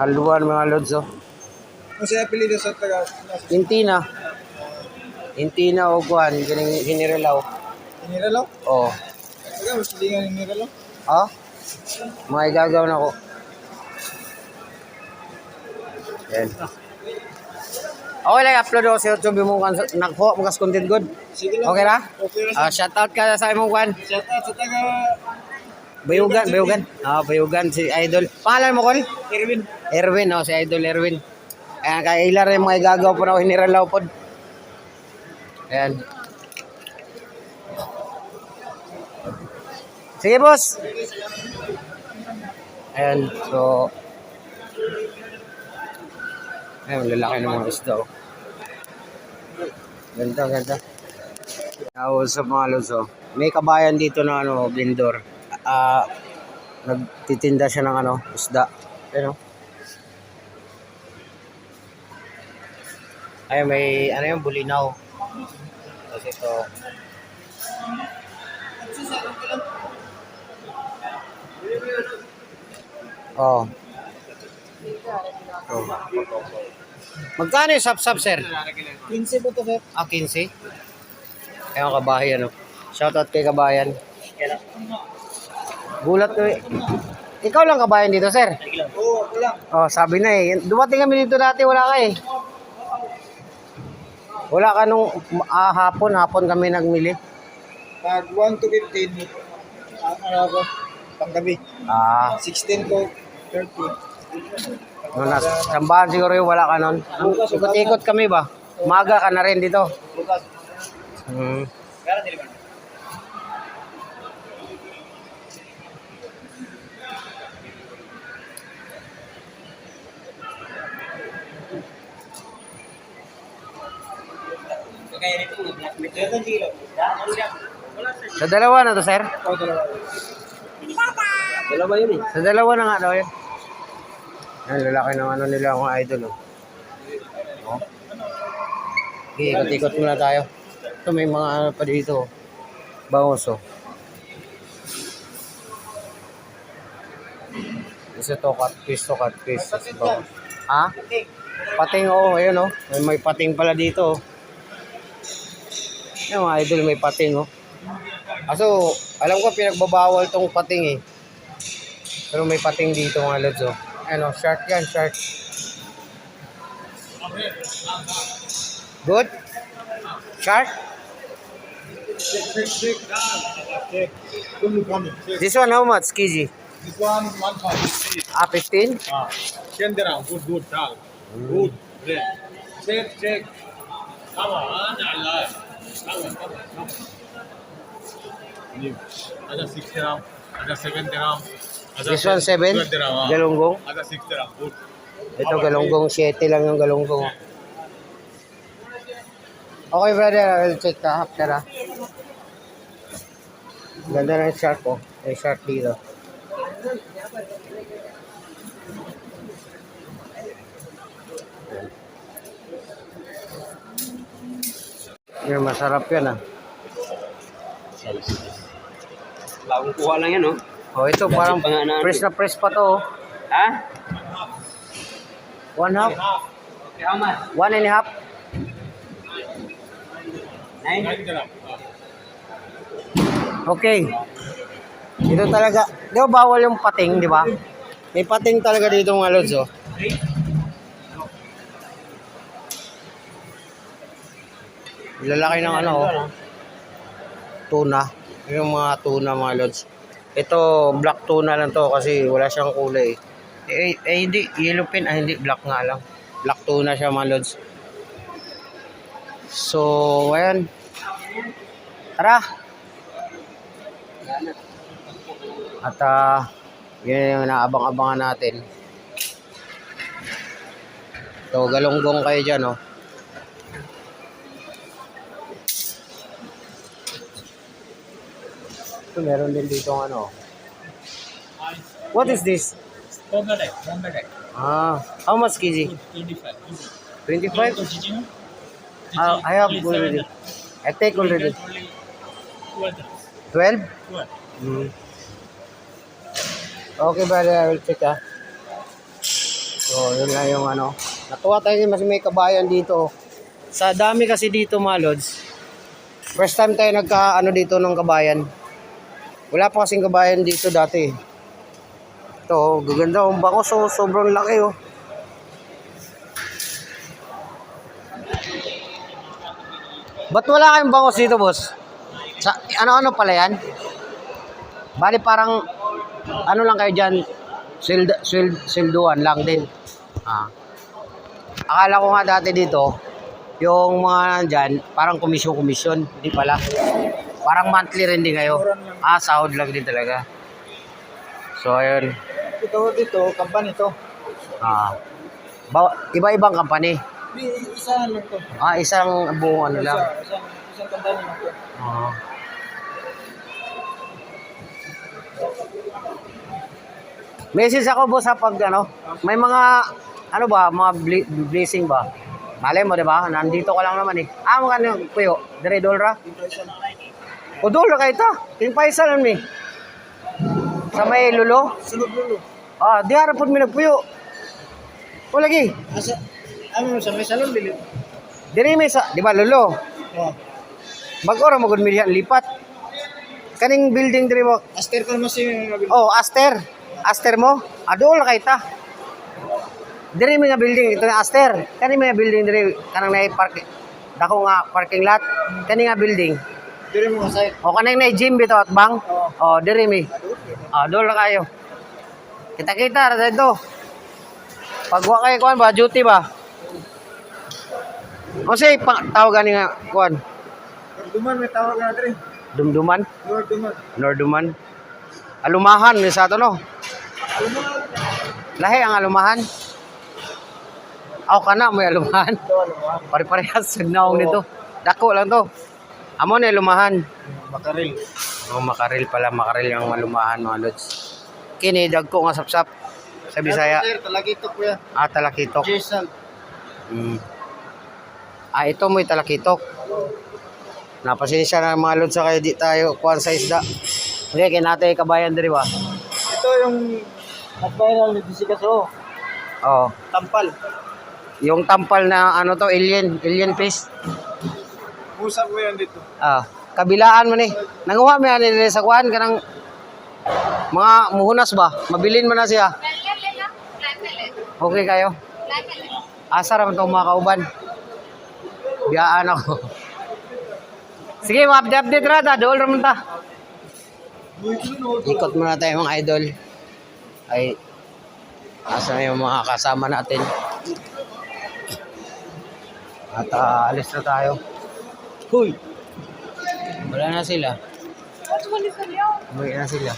Haluan mga lods, oh. Kung siya apelido sa taga... Intina. Intina o kuhan, ginirelaw. Iniralo? Oh. Taga, mas hindi nga iniralo? Ha? Mga igagaw na ko. Yan. Okay lang, upload ako sa YouTube mo kan nagkuha mo kas content good. Sige lang. Okay ra? Okay ra. Shout out ka sa imong kwan. Shout out sa taga... Bayugan. Bayugan si Idol. Pangalan mo kol? Erwin. Erwin, si Idol Erwin. Ayan, kaya ilar yung mga igagaw po na ako hiniralaw po. Ayan. Sige, boss. Ayan, so... Ayan, lalaki ng mga isda, oh. Ganda. Sa mga lods, may kabayan dito na vendor. Nagtitinda siya ng isda. Ayan, ay may yung bulinaw. Tapos ito. Oh. Magkano yung sap-sap, sir? 15 po to, sir. 15? Ayun, kabayan, Shoutout kay kabayan. Gulat ko eh. Ikaw lang kabayan dito, sir? Oo, ako lang. Oh, sabi na eh. Dumating kami dito dati, wala ka eh. Wala ka nung hapon kami nagmili. Pag 1 to 15, ano ako, panggabi. 16 to 30. Nung nasa sambahan siguro yung wala ka nun. Ikot-ikot kami ba? Umaga ka na rin dito. Bukas. Kaya niliman. Sa dalawa na to, sir? Oo, dalawa. Dalawa yun eh. Sa dalawa na nga daw yun. Yan, lalaki ng nila akong idol, Okay, ikot-ikot muna tayo. Ito may mga pa dito. Bangus, Isa to, catfish. Bangus. Ha? Pating, ayun, may pating pala dito, Yung mga idol, may pating, Kaso, alam ko pinagbabawal tong pating, Pero may pating dito, mga lods, Ano, shark yan, shark. Good? Shark? This one, how much, kg? This one, 1 15? 10 dirham, good, dal. Good, bread. Check. Come on, Allah. Come on. Ada 6 dirham, ada 7 dirham. This one, 7? 12 dirham. Galunggong? Ada 6 dirham, good. Ito, galunggong, 7 lang yung galunggong. Okay, brother, I'll check ka after, Ganda ng shark, May shark dito. Yan, masarap yan, Bagong kuha lang yan, ito parang press na press pa to, Ha? 1/2? Okay, how much? 1.5? 9 dirham. Okay. Dito talaga, di ba bawal yung pating, di ba? May pating talaga dito mga lods, Lalaki ng tuna. Yung mga tuna, mga lods. Ito, black tuna lang to kasi wala siyang kulay. Hindi, yellow pin, hindi, black nga lang. Black tuna siya, mga lods. So, ayan. Tara! At, yun yung naabang-abangan natin. So, galunggong kayo dyan, So, meron din dito What is this? Bombay. How much kg? 25. 25? I have already. I take already. 12? Okay, brother, I will check, So, yun lang yung ano. Natuwa tayo mas may kabayan dito. Sa dami kasi dito mga lods. First time tayo nagka dito ng kabayan. Wala pa kasing kabayan dito dati. Ito, gaganda ang bangos. So, sobrang laki oh. Ba't wala kayong bangos dito, boss? Sa, ano-ano pala yan? Bali parang, ano lang kayo dyan, swelduan lang din. Akala ko nga dati dito, yung mga nandyan, parang komisyon. Hindi pala. Parang monthly rin din kayo. Sahod lang din talaga. So, ayun. Dito, company to. Iba-ibang company. Isa lang to. Isang buong ano lang. Isang company lang to. Message ako boss sa pag may mga mga blessing ba? Malay mo 'di ba? Nandito ka lang naman eh. Magkano puyo? Dire dolra? O dolra kay ta. King paisa lang mi. Sa may lulo? Sunod lulo. Di ara pud mi nagpuyo. O lagi. Ano sa may salon dili? Dire mi sa, di ba lulo? Oh. Bag-ora mo gud mi diha lipat. Kaning building dire mo. Aster ko mas yung Aster. Aster mo? Adol kay ta. Dire mi nga building ito nga Aster. Kani may building dire kanang nay park. Dako nga parking lot. Kani nga building. dire mo side. O kanang nay gym bito at bang. Dire mi. Adol kayo. Kita-kita ra dito. Pag wa kay kuan ba duty ba? O say tawagan ni nga kuan. Duman may tawag na dire. Dumduman, Lord Duman. Norduman. Alumahan ni sa to no. Lahi ang alumahan. Kana mo alumahan. Pare-parehas signaw nito. Dako lang to. Amo ni alumahan. Makaril. Makaril pala, makaril yung alumahan mga lods. Kini dagko nga sapsap sa Bisaya. Sir, talakitok ko yan. Talakitok. Jason. Ito mo'y talakitok. Napasensya na mga lods sa kayo di tayo kuwan sa isda. Okay, kinatay kabayan diri ba? Ito yung nag-viral ni Disikaso. Tampal. Yung tampal na alien fish. Usap mo yan dito. Kabilaan mo ni. Nanguha mo yan diri sa kuwan kanang mga muhunas ba? Mabilin mo na siya. Okay kayo? Asa raman itong mga kauban. Biyaan ako. Sige, update rata. Dool raman ta. Ikot muna tayo mga idol. Ay, asa na yung mga kasama natin. At alis na tayo. Huy! Wala na sila. Umuwi na sila.